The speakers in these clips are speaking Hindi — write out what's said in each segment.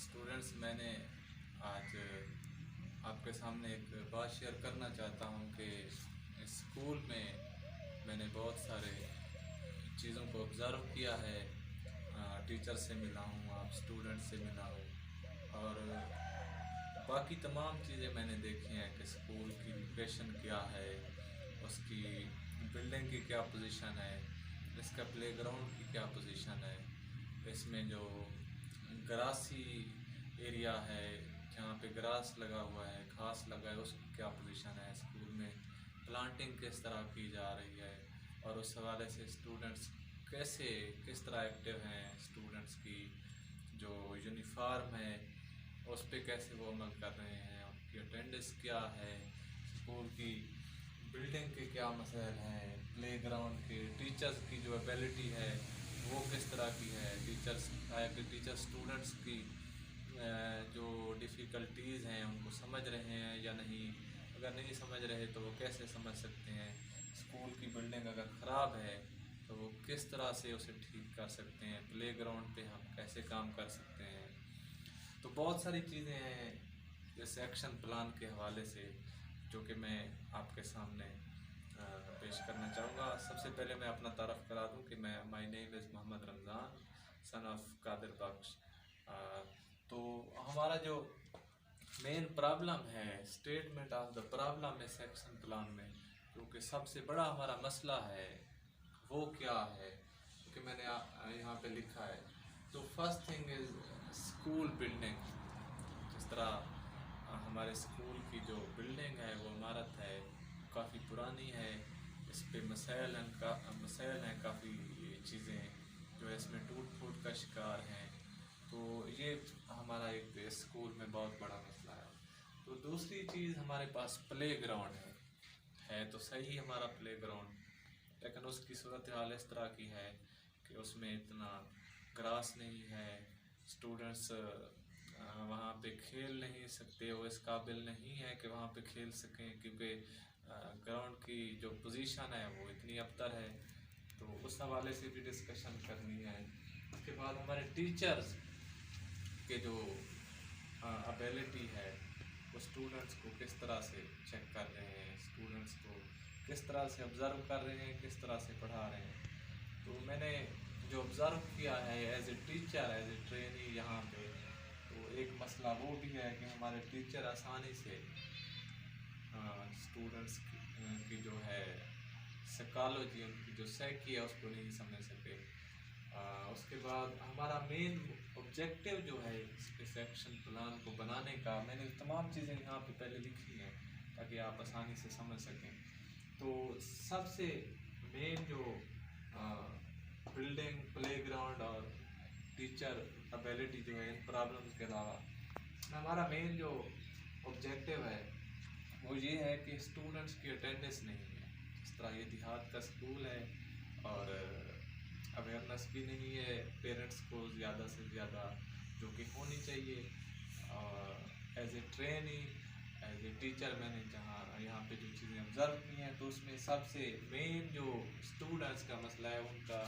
स्टूडेंट्स, मैंने आज आपके सामने एक बात शेयर करना चाहता हूँ कि स्कूल में मैंने बहुत सारे चीज़ों को ऑब्ज़र्व किया है। टीचर से मिला हूँ, आप स्टूडेंट से मिला हूँ, और बाकी तमाम चीज़ें मैंने देखी हैं कि स्कूल की लोकेशन क्या है, उसकी बिल्डिंग की क्या पोजीशन है, इसका प्लेग्राउंड की क्या पोजीशन है, इसमें जो ग्रासी एरिया है जहाँ पे ग्रास लगा हुआ है, घास लगा है, उसकी क्या पोजीशन है, स्कूल में प्लांटिंग किस तरह की जा रही है, और उस हवाले से स्टूडेंट्स कैसे किस तरह एक्टिव हैं, स्टूडेंट्स की जो यूनिफॉर्म है उस पर कैसे वो अमल कर रहे हैं, उनकी अटेंडेंस क्या है, स्कूल की बिल्डिंग के क्या मसाइल हैं, प्लेग्राउंड के टीचर्स की जो एबिलिटी है वो किस तरह की है, टीचर स्टूडेंट्स की जो डिफ़िकल्टीज़ हैं उनको समझ रहे हैं या नहीं, अगर नहीं समझ रहे तो वो कैसे समझ सकते हैं, स्कूल की बिल्डिंग अगर ख़राब है तो वो किस तरह से उसे ठीक कर सकते हैं, प्लेग्राउंड पे हम कैसे काम कर सकते हैं। तो बहुत सारी चीज़ें हैं जैसे एक्शन प्लान के हवाले से जो कि मैं आपके सामने पेश करना चाहूँगा। सबसे पहले मैं अपना तारफ़ करा दूँ कि मैं my name is Mohammad Ramzan, son of Qadir Bakhsh. तो हमारा जो मेन प्रॉब्लम है, स्टेटमेंट ऑफ द प्रॉब्लम इस एक्शन प्लान में, क्योंकि सबसे बड़ा हमारा मसला है वो क्या है, क्योंकि मैंने यहाँ पे लिखा है। तो first thing is school building. जिस तरह हमारे स्कूल की जो बिल्डिंग है, वो इमारत है, काफ़ी पुरानी है, इस पे मसाइल हैं, काफ़ी चीज़ें जो है इसमें टूट फूट का शिकार हैं। तो ये हमारा एक स्कूल में बहुत बड़ा मसला है। तो दूसरी चीज़, हमारे पास प्ले ग्राउंड है तो सही हमारा प्ले ग्राउंड, लेकिन उसकी सूरत हाल इस तरह की है कि उसमें इतना ग्रास नहीं है, स्टूडेंट्स वहाँ पे खेल नहीं सकते, वो इस काबिल नहीं है कि वहाँ पे खेल सकें, क्योंकि ग्राउंड की जो पोजीशन है वो इतनी अबतर है। तो उस हवाले से भी डिस्कशन करनी है। उसके बाद हमारे टीचर्स के जो एबिलिटी है वो स्टूडेंट्स को किस तरह से चेक कर रहे हैं, स्टूडेंट्स को किस तरह से ऑब्ज़र्व कर रहे हैं, किस तरह से पढ़ा रहे हैं। तो मैंने जो ऑब्ज़र्व किया है as a teacher, as a trainee यहाँ पे, तो एक मसला वो भी है कि हमारे टीचर आसानी से स्टूडेंट्स की जो है साइकोलॉजी, उनकी जो साइकी है उसको नहीं समझ सके। उसके बाद हमारा मेन ऑब्जेक्टिव जो है इस एक्शन प्लान को बनाने का, मैंने तमाम चीज़ें यहाँ पे पहले लिखी हैं ताकि आप आसानी से समझ सकें। तो सबसे मेन जो बिल्डिंग, प्लेग्राउंड और टीचर एबिलिटी जो है, इन प्रॉब्लम्स के अलावा हमारा मेन जो ऑब्जेक्टिव है वो ये है कि स्टूडेंट्स की अटेंडेंस नहीं है। जिस तरह ये देहात का स्कूल है और अवेयरनेस भी नहीं है पेरेंट्स को ज़्यादा से ज़्यादा, जो कि होनी चाहिए। और as a trainee, as a teacher, मैंने जहाँ यहाँ पे जो चीज़ें ऑब्ज़र्व की हैं, तो उसमें सबसे मेन जो स्टूडेंट्स का मसला है उनका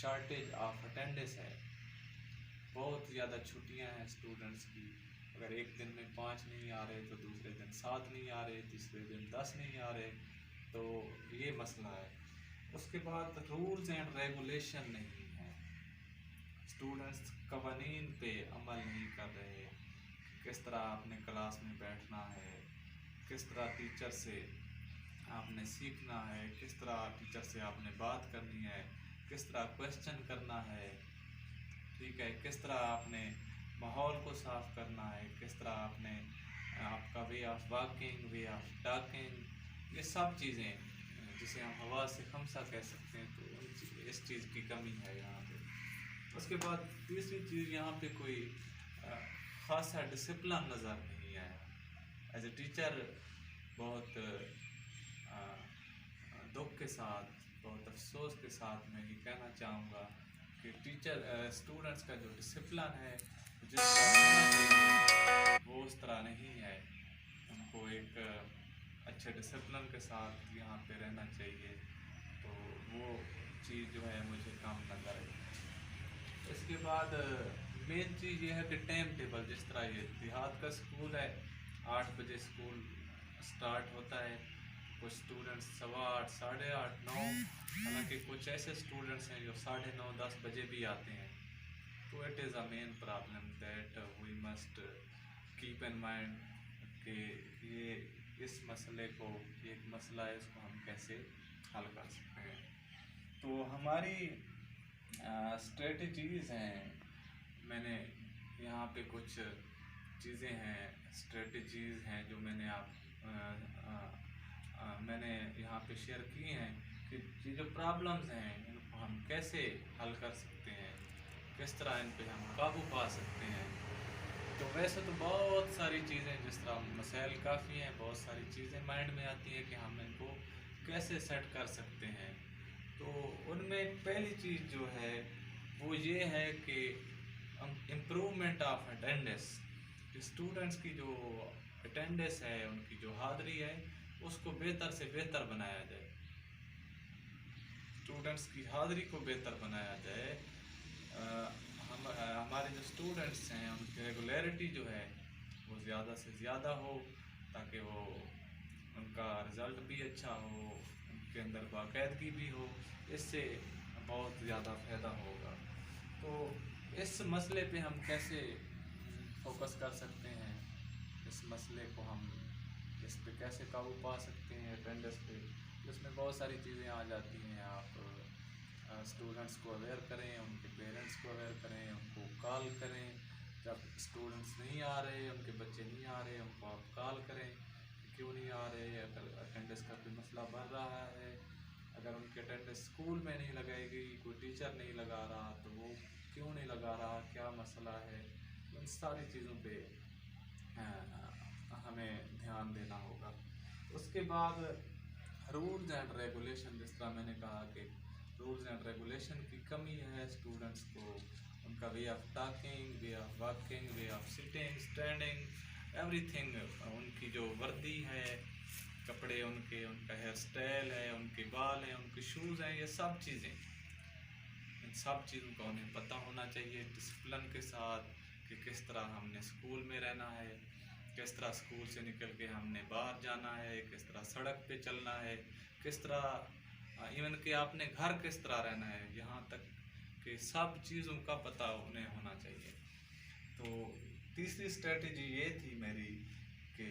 शॉर्टेज ऑफ अटेंडेंस है। बहुत ज़्यादा छुट्टियाँ हैं स्टूडेंट्स की, अगर एक दिन में 5 नहीं आ रहे तो दूसरे दिन 7 नहीं आ रहे, तीसरे दिन 10 नहीं आ रहे, तो ये मसला है। उसके बाद रूल्स एंड रेगुलेशन नहीं है, स्टूडेंट्स कवानीन पे अमल नहीं कर रहे, किस तरह आपने क्लास में बैठना है, किस तरह टीचर से आपने सीखना है, किस तरह टीचर से आपने बात करनी है, किस तरह क्वेश्चन करना है, ठीक है, किस तरह आपने माहौल को साफ़ करना है, किस तरह आपने आपका way of walking, way of talking, ये सब चीज़ें जिसे हम हवा से खमसा कह सकते हैं, तो इस चीज़ की कमी है यहाँ पे। उसके बाद तीसरी चीज़, यहाँ पे कोई ख़ासा डिसिप्लिन नज़र नहीं आया। एज ए टीचर बहुत दुख के साथ, बहुत अफसोस के साथ मैं ये कहना चाहूँगा कि टीचर स्टूडेंट्स का जो डिसिप्लिन है जिस तरह होना चाहिए वो उस तरह नहीं है। उनको एक अच्छे डिसिप्लिन के साथ यहाँ पे रहना चाहिए, तो वो चीज़ जो है मुझे कम नज़र आई। इसके बाद मेन चीज़ ये है कि टाइम टेबल, जिस तरह ये देहात का स्कूल है, 8 बजे स्कूल स्टार्ट होता है। कुछ स्टूडेंट्स 8:15, 8:30, 9, हालांकि कुछ ऐसे स्टूडेंट्स हैं जो 9:30, 10 बजे भी आते हैं। तो it is a main problem that we must keep in mind कि ये इस मसले को, ये एक मसला है, इसको हम कैसे हल कर सकते हैं। तो हमारी स्ट्रेटजीज़ हैं, मैंने यहाँ पे कुछ चीज़ें हैं, स्ट्रेटजीज़ हैं जो मैंने यहाँ पे शेयर की हैं कि ये जो प्रॉब्लम्स हैं इनको हम कैसे हल कर सकते हैं, किस तरह इन पे हम काबू पा सकते हैं। तो वैसे तो बहुत सारी चीज़ें, जिस तरह मसाइल काफ़ी हैं, बहुत सारी चीज़ें माइंड में आती हैं कि हम इनको कैसे सेट कर सकते हैं। तो उनमें पहली चीज़ जो है वो ये है कि इम्प्रूवमेंट ऑफ अटेंडेंस, स्टूडेंट्स की जो अटेंडेंस है, उनकी जो हाज़िरी है, उसको बेहतर से बेहतर बनाया जाए, स्टूडेंट्स की हाज़िरी को बेहतर बनाया जाए। हमारे जो स्टूडेंट्स हैं उनकी रेगुलरिटी जो है वो ज़्यादा से ज़्यादा हो, ताकि वो उनका रिज़ल्ट भी अच्छा हो, उनके अंदर बाकायदगी भी हो, इससे बहुत ज़्यादा फ़ायदा होगा। तो इस मसले पे हम कैसे फोकस कर सकते हैं, इस मसले को हम इस पे कैसे काबू पा सकते हैं अटेंडेंस पे। तो इसमें बहुत सारी चीज़ें आ जाती हैं। आप स्टूडेंट्स को अवेयर करें, उनके पेरेंट्स को अवेयर करें, उनको कॉल करें। जब स्टूडेंट्स नहीं आ रहे, उनके बच्चे नहीं आ रहे, उनको आप कॉल करें कि क्यों नहीं आ रहे, अगर अटेंडेंस का कोई मसला बढ़ रहा है, अगर उनकी अटेंडेंस स्कूल में नहीं लगाएगी, कोई टीचर नहीं लगा रहा, तो वो क्यों नहीं लगा रहा, क्या मसला है, उन सारी चीज़ों पे हमें ध्यान देना होगा। उसके बाद रूल्स एंड रेगुलेशन, जिस तरह मैंने कहा कि रूल्स एंड रेगुलेशन की कमी है स्टूडेंट्स को, उनका way of talking, way of walking, way of sitting, standing, everything, उनकी जो वर्दी है, कपड़े उनके, उनका हेयर स्टाइल है, उनके बाल हैं, उनके शूज़ हैं, ये सब चीज़ें, इन सब चीज़ों का उन्हें पता होना चाहिए डिसिप्लिन के साथ कि किस तरह हमने स्कूल में रहना है, किस तरह स्कूल से निकल के हमने बाहर जाना है, किस तरह सड़क पे चलना है, किस तरह इवन कि आपने घर किस तरह रहना है, यहाँ तक कि सब चीज़ों का पता उन्हें होना चाहिए। तो तीसरी स्ट्रेटजी ये थी मेरी कि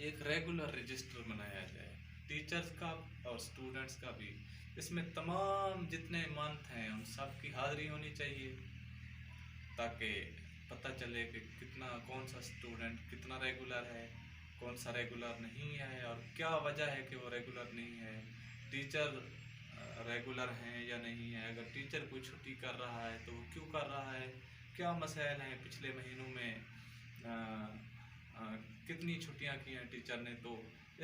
एक रेगुलर रजिस्टर बनाया जाए, टीचर्स का और स्टूडेंट्स का भी। इसमें तमाम जितने मंथ हैं उन सब की हाज़िरी होनी चाहिए, ताकि पता चले कि कितना, कौन सा स्टूडेंट कितना रेगुलर है, कौन सा रेगुलर नहीं है, और क्या वजह है कि वो रेगुलर नहीं है, टीचर रेगुलर हैं या नहीं है, अगर टीचर कोई छुट्टी कर रहा है तो वो क्यों कर रहा है, क्या मसाइल हैं, पिछले महीनों में आ, आ, कितनी छुट्टियां की हैं टीचर ने। तो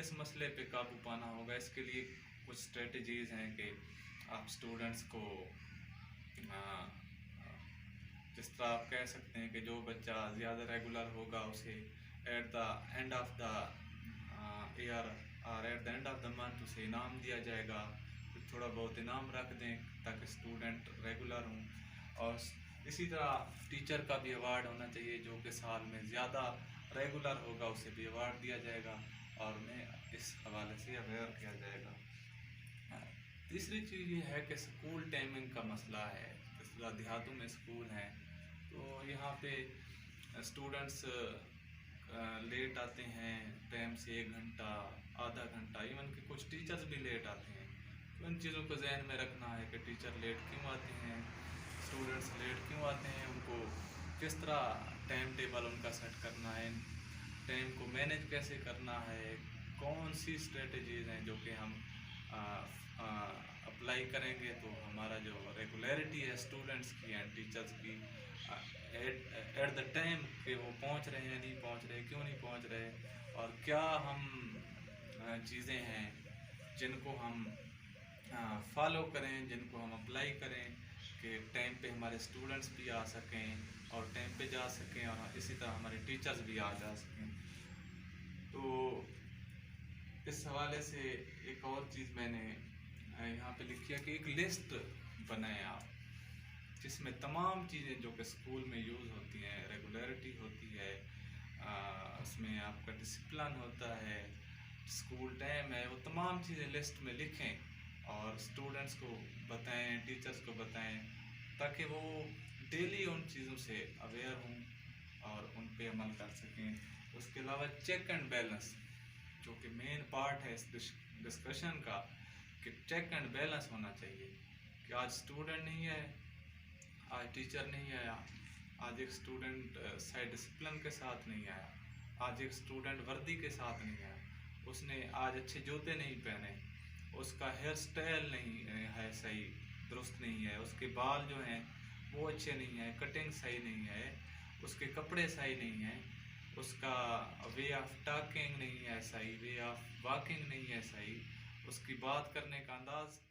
इस मसले पे काबू पाना होगा। इसके लिए कुछ स्ट्रेटजीज़ हैं कि आप स्टूडेंट्स को जिस तरह आप कह सकते हैं कि जो बच्चा ज़्यादा रेगुलर होगा उसे at the end of the year और at the end of the month उसे इनाम दिया जाएगा, तो थोड़ा बहुत इनाम रख दें ताकि स्टूडेंट रेगुलर हों। और इसी तरह टीचर का भी अवार्ड होना चाहिए, जो कि साल में ज़्यादा रेगुलर होगा उसे भी अवार्ड दिया जाएगा और उन्हें इस हवाले से अवेयर किया जाएगा। तीसरी चीज़ ये है कि स्कूल टाइमिंग का मसला है। इस तरह देहातों में स्कूल हैं तो यहाँ पे स्टूडेंट्स लेट आते हैं, टाइम से 1 घंटा, आधा घंटा, इवन कि कुछ टीचर्स भी लेट आते हैं। तो इन चीज़ों को जहन में रखना है कि टीचर लेट क्यों आते हैं, स्टूडेंट्स लेट क्यों आते हैं, उनको किस तरह टाइम टेबल उनका सेट करना है, टाइम को मैनेज कैसे करना है, कौन सी स्ट्रेटजीज़ हैं जो कि हम अप्लाई करेंगे तो हमारा जो रेगुलरिटी है स्टूडेंट्स की एंड टीचर्स की एट द टाइम कि वो पहुंच रहे हैं, नहीं पहुंच रहे, क्यों नहीं पहुंच रहे, और क्या हम चीज़ें हैं जिनको हम फॉलो करें, जिनको हम अप्लाई करें कि टाइम पे हमारे स्टूडेंट्स भी आ सकें और टाइम पे जा सकें, और इसी तरह हमारे टीचर्स भी आ जा सकें। तो इस हवाले से एक और चीज़ मैंने यहाँ पे लिखी है कि एक लिस्ट बनाएं आप, जिसमें तमाम चीज़ें जो कि स्कूल में यूज़ होती हैं, रेगुलरिटी होती है, उसमें आपका डिसिप्लिन होता है, स्कूल टाइम है, वो तमाम चीज़ें लिस्ट में लिखें और स्टूडेंट्स को बताएं, टीचर्स को बताएं, ताकि वो डेली उन चीज़ों से अवेयर हों और उन पे अमल कर सकें। उसके अलावा चेक एंड बैलेंस, जो कि मेन पार्ट है इस डिस्कशन का, कि चेक एंड बैलेंस होना चाहिए कि आज स्टूडेंट नहीं है, आज टीचर नहीं आया, आज एक स्टूडेंट सही डिसिप्लिन के साथ नहीं आया, आज एक स्टूडेंट वर्दी के साथ नहीं आया, उसने आज अच्छे जूते नहीं पहने, उसका हेयर स्टाइल नहीं है सही, दुरुस्त नहीं है, उसके बाल जो हैं वो अच्छे नहीं है, कटिंग सही नहीं है, उसके कपड़े सही नहीं है, उसका वे ऑफ टॉकिंग नहीं है सही, वे ऑफ वॉकिंग नहीं है सही, उसकी बात करने का अंदाज़